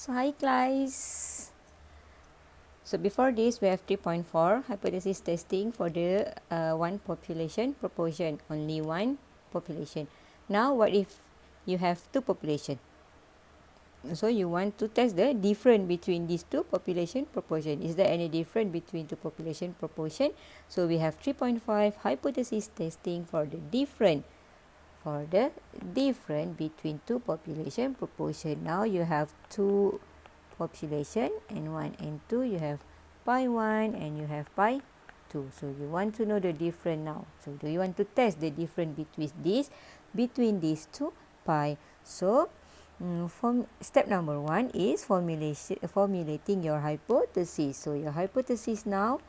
So hi guys. So before this we have 3.4 hypothesis testing for the one population proportion, only one population. Now what if you have two population? So you want to test the difference between these two population proportion. Is there any difference between two population proportion? So we have 3.5 hypothesis testing for the difference between two population proportion. Now you have two population N1 and 2, you have pi 1 and you have pi 2. So you want to know the difference now. So do you want to test the difference between these two pi? So step number 1 is formulating your hypothesis. So your hypothesis now,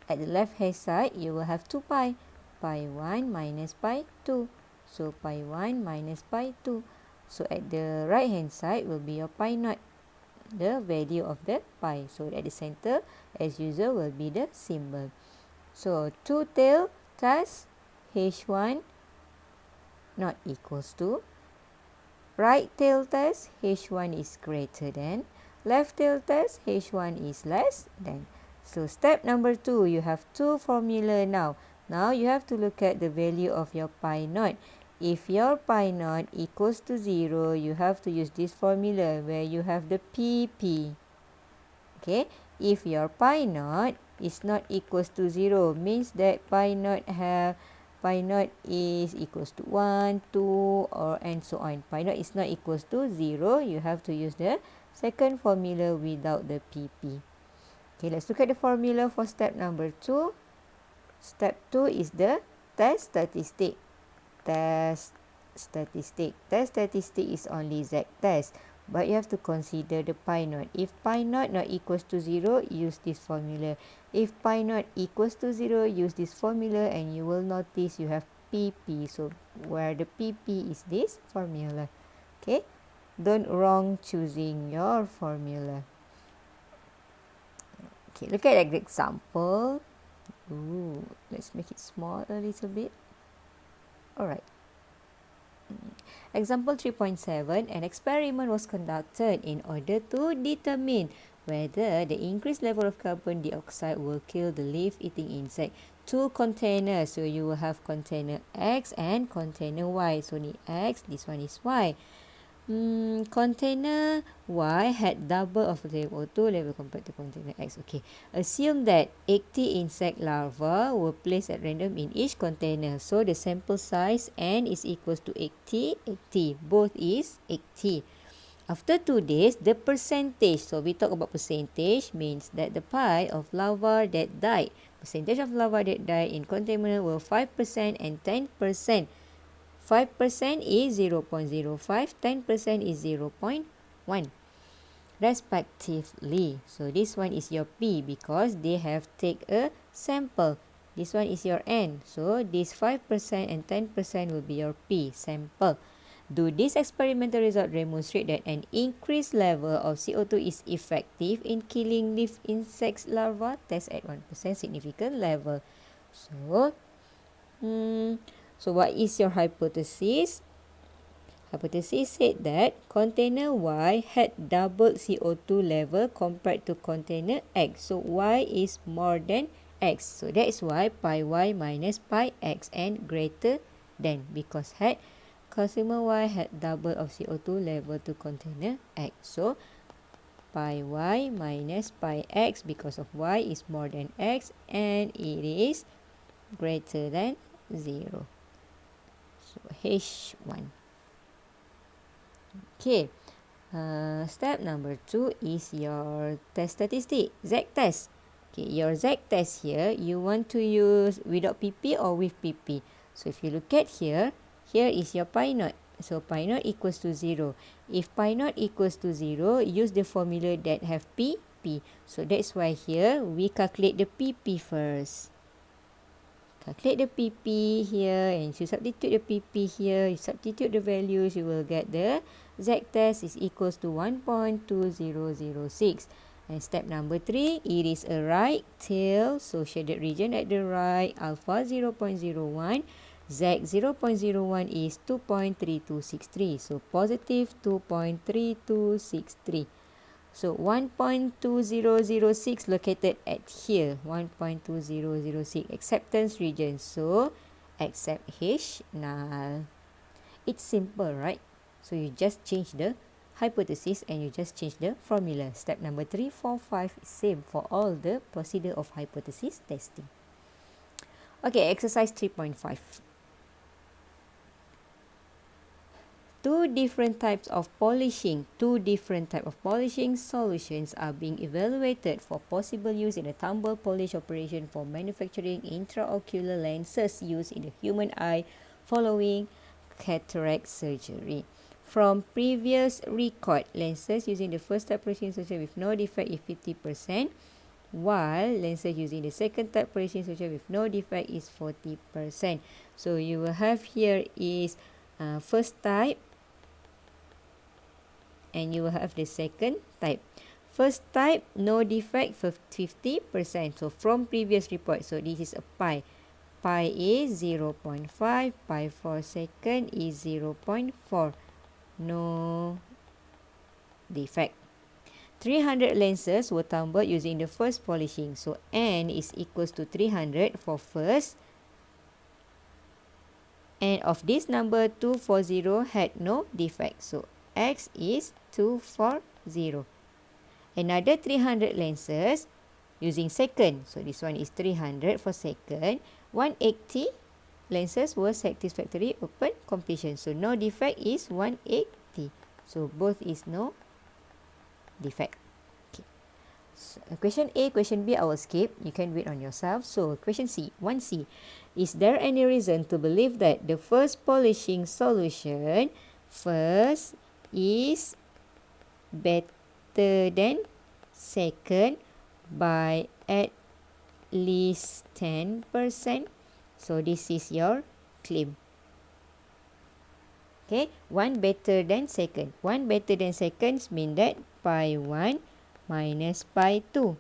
at the left hand side you will have 2 pi 1 minus pi 2. So pi 1 minus pi 2. So at the right hand side will be your pi naught, the value of the pi. So at the center, as usual, will be the symbol. So 2 tail thus H1 not equals to right tail thus H1 is greater than left tail thus H1 is less than. So step number 2, you have two formula now. Now you have to look at the value of your pi naught. If your pi naught equals to 0, you have to use this formula where you have the PP. Okay, if your pi naught is not equals to 0, means that pi naught is equals to 1, 2 or and so on. Pi naught is not equals to 0, you have to use the second formula without the PP. Okay, let's look at the formula for step number 2. Step 2 is the test statistic. Test statistic is only Z test, but you have to consider the pi naught. If pi naught not equals to 0, use this formula. If pi naught equals to 0, use this formula, and you will notice you have PP. So where the PP is this formula. Okay, don't wrong choosing your formula. Okay, look at the example. Let's make it small a little bit. Alright. Example 3.7, an experiment was conducted in order to determine whether the increased level of carbon dioxide will kill the leaf-eating insect. Two containers, so you will have container X and container Y. So ni X, this one is Y. Container Y had double of the CO2 level compared to container X. Okay, assume that 80 insect larvae were placed at random in each container. So the sample size N is equals to 80. Both is 80. After 2 days, the percentage, so we talk about percentage, means that the pi of larvae that died, percentage of larvae that died in container were 5% and 10%. 5% is 0.05, 10% is 0.1 respectively. So this one is your P because they have take a sample. This one is your N. So this 5% and 10% will be your P, sample. Do this experimental result demonstrate that an increased level of CO2 is effective in killing leaf insects larvae? Test at 1% significant level. So what is your hypothesis? Hypothesis said that container Y had doubled CO2 level compared to container X. So Y is more than X. So that is why pi Y minus pi X and greater than, because consumer Y had double of CO2 level to container X. So pi Y minus pi X, because of Y is more than X and it is greater than 0. So H1. Okay. Step number 2 is your test statistic, Z test. Okay, your Z test here, you want to use without PP or with PP. So if you look at here is your pi naught. So pi naught equals to 0. If pi naught equals to 0, use the formula that have PP. So that's why here we calculate the PP first. Calculate the PP here and you substitute the PP here. You substitute the values, you will get the Z test is equals to 1.2006. And step number 3, it is a right tail. So shaded region at the right, alpha 0.01, Z 0.01 is 2.3263. So positive 2.3263. So 1.2006 located at here, 1.2006 acceptance region. So accept H null. It's simple, right? So you just change the hypothesis and you just change the formula. Step number 3, 4, 5 is same for all the procedure of hypothesis testing. Okay, exercise 3.5. Two different types of polishing solutions are being evaluated for possible use in a tumble polish operation for manufacturing intraocular lenses used in the human eye following cataract surgery. From previous record, lenses using the first type polishing solution with no defect is 50%, while lenses using the second type polishing solution with no defect is 40%. So you will have here is first type, and you will have the second type. First type, no defect, 50%. So from previous report, so this is a pi. Pi is 0.5, pi for second is 0.4. No defect. 300 lenses were tumbled using the first polishing. So n is equals to 300 for first. And of this number, 240 had no defect. So X is 240. Another 300 lenses using second. So this one is 300 for second. 180 lenses were satisfactory open completion. So no defect is 180. So both is no defect. Okay. So, question A, question B, I will skip. You can read on yourself. So question C, 1C. Is there any reason to believe that the first polishing solution first is better than second by at least 10%? So this is your claim. Okay, one better than second. One better than seconds mean that pi 1 minus pi 2.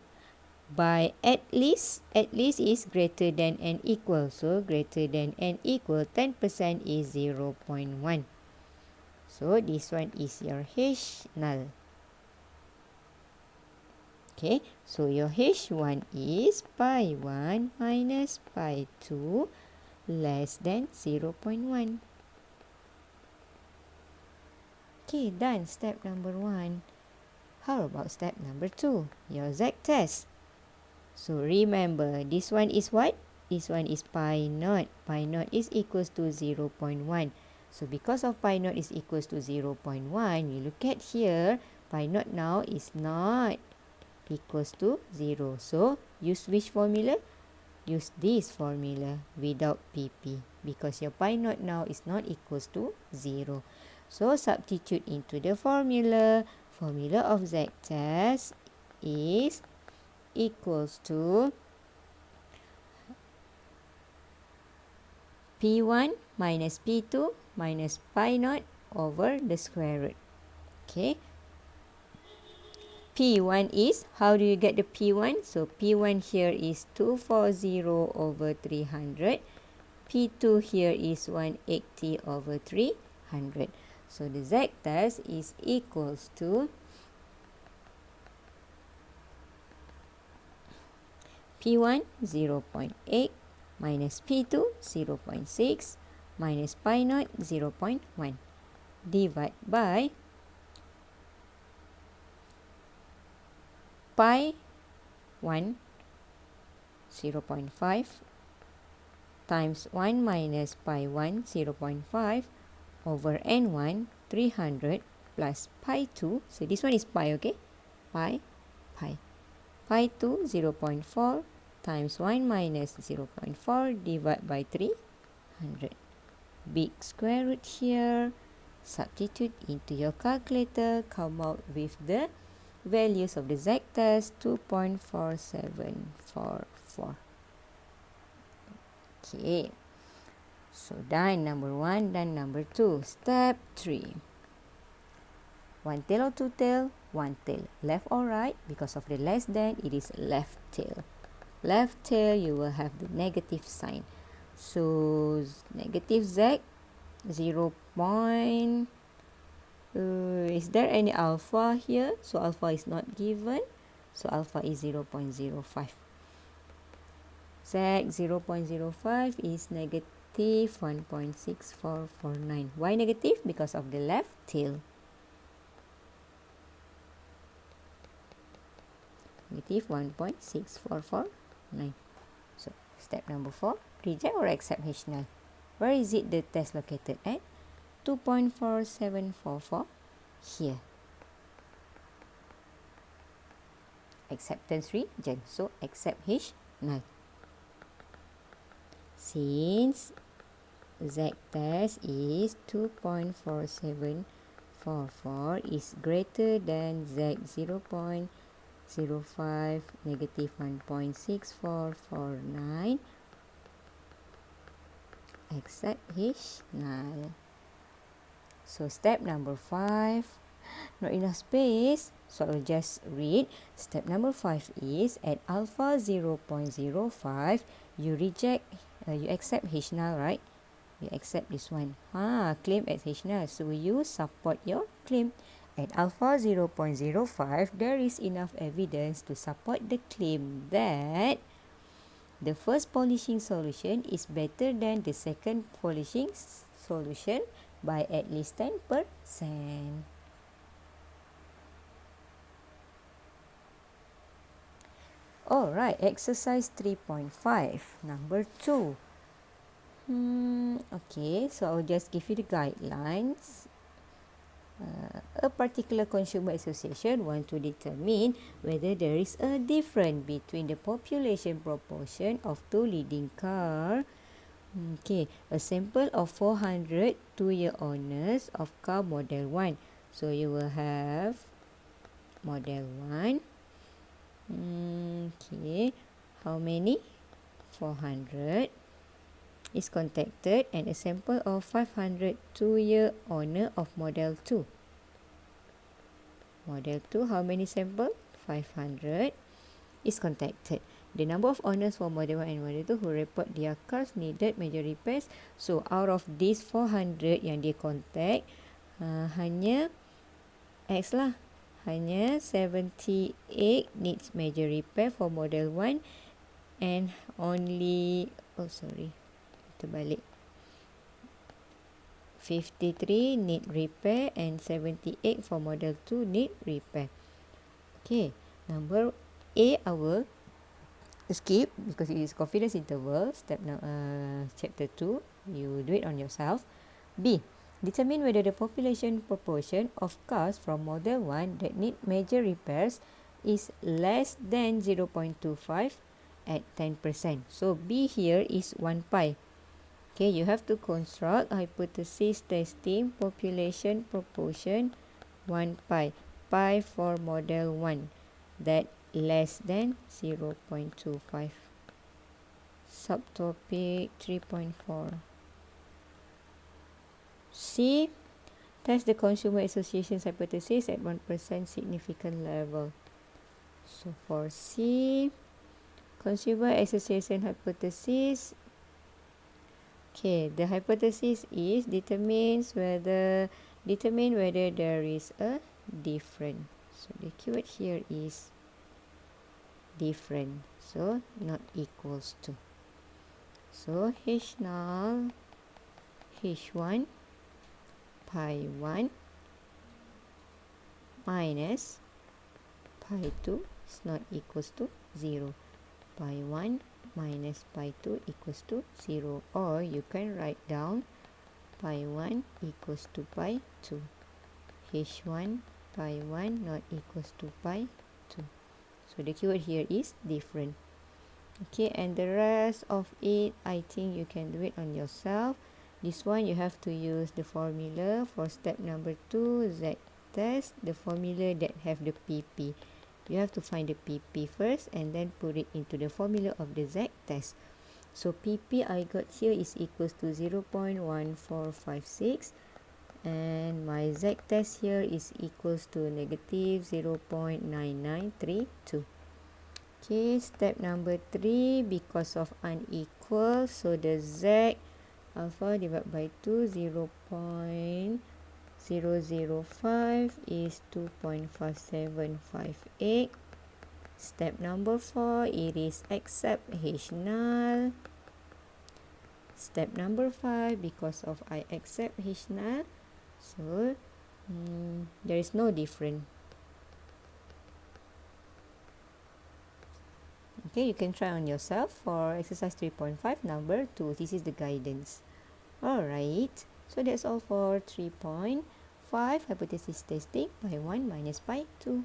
By at least is greater than and equal. So greater than and equal, 10% is 0.1. So this one is your H null. Okay, so your H1 is pi 1 minus pi 2 less than 0.1. Okay, done step number 1. How about step number 2? Your Z test. So remember, this one is what? This one is pi naught. Pi naught is equals to 0.1. So because of pi naught is equals to 0.1, you look at here, pi naught now is not equals to 0. So use which formula? Use this formula without PP, because your pi naught now is not equals to 0. So substitute into the formula. Formula of Z test is equals to P1 minus P2 minus pi naught over the square root. Okay. P1 is, how do you get the P1? So P1 here is 240 over 300. P2 here is 180 over 300. So the Z test is equals to P1 0.8 minus P2 0.6 minus pi naught 0.1 divide by pi 1 0.5 times 1 minus pi 1 0.5 over n1 300 plus pi 2. So this one is pi, okay? Pi 2 0.4 times 1 minus 0.4 divided by 300. Big square root here. Substitute into your calculator. Come out with the values of the Z test, 2.4744. Okay. So done number 1, done number 2. Step 3. One tail or two tail? One tail. Left or right? Because of the less than, it is left tail. Left tail, you will have the negative sign. So negative Z, 0.1 Is there any alpha here? So alpha is not given. So alpha is 0.05. Z 0.05 is negative 1.6449. Why negative? Because of the left tail. Negative 1.6449. So step number 4, reject or accept H null. Where is it the test located at? 2.4744 here. Acceptance region. So accept H null. Since Z test is 2.4744 is greater than Z 0.05 negative 1.6449, accept H null. So step number 5, not enough space, so I'll just read. Step number 5 is at alpha 0.05, you accept H null, right? You accept this one. Claim at H null. So you support your claim. At alpha 0.05, there is enough evidence to support the claim that the first polishing solution is better than the second polishing solution by at least 10%. Alright, exercise 3.5, number 2. Okay, so I'll just give you the guidelines. A particular consumer association wants to determine whether there is a difference between the population proportion of two leading cars. Okay, a sample of 400 two-year owners of car model 1. So you will have model 1. Okay, how many? 400 is contacted, and a sample of 500 two-year owner of model 2. Model 2, how many sample? 500 is contacted. The number of owners for model 1 and model 2 who report their cars needed major repairs. So out of these 400 yang dia contact, hanya X lah. Hanya 78 needs major repair for model 1 and only, terbalik. 53 need repair and 78 for model 2 need repair. Okay, number A I will skip because it is confidence interval. Chapter 2, you do it on yourself. B, determine whether the population proportion of cars from model 1 that need major repairs is less than 0.25 at 10%. So B here is 1 pi. Okay, you have to construct hypothesis testing population proportion 1 pi. Pi for model 1 that less than 0.25. Subtopic 3.4. C, test the consumer association's hypothesis at 1% significant level. So for C, consumer association hypothesis, okay, the hypothesis is determine whether there is a difference. So the keyword here is different, so not equals to. So H null H1 pi 1 minus pi 2 is not equals to 0. Pi 1 minus pi 2 equals to 0, or you can write down pi 1 equals to pi 2. H1 pi 1 not equals to pi 2. So the keyword here is different. Okay, and the rest of it, I think you can do it on yourself. This one you have to use the formula for step number 2, Z test, the formula that have the PP. You have to find the PP first and then put it into the formula of the Z test. So PP I got here is equals to 0.1456 and my Z test here is equals to negative 0.9932. Okay, step number 3, because of unequal, so the Z alpha divided by 2, 0.7 005 is 2.5758. Step number 4, it is accept H null. Step number 5, because of I accept H null, so there is no difference. Okay, you can try on yourself for exercise 3.5 number 2. This is the guidance. Alright, so that's all for 3.5 hypothesis testing pi 1 minus pi 2.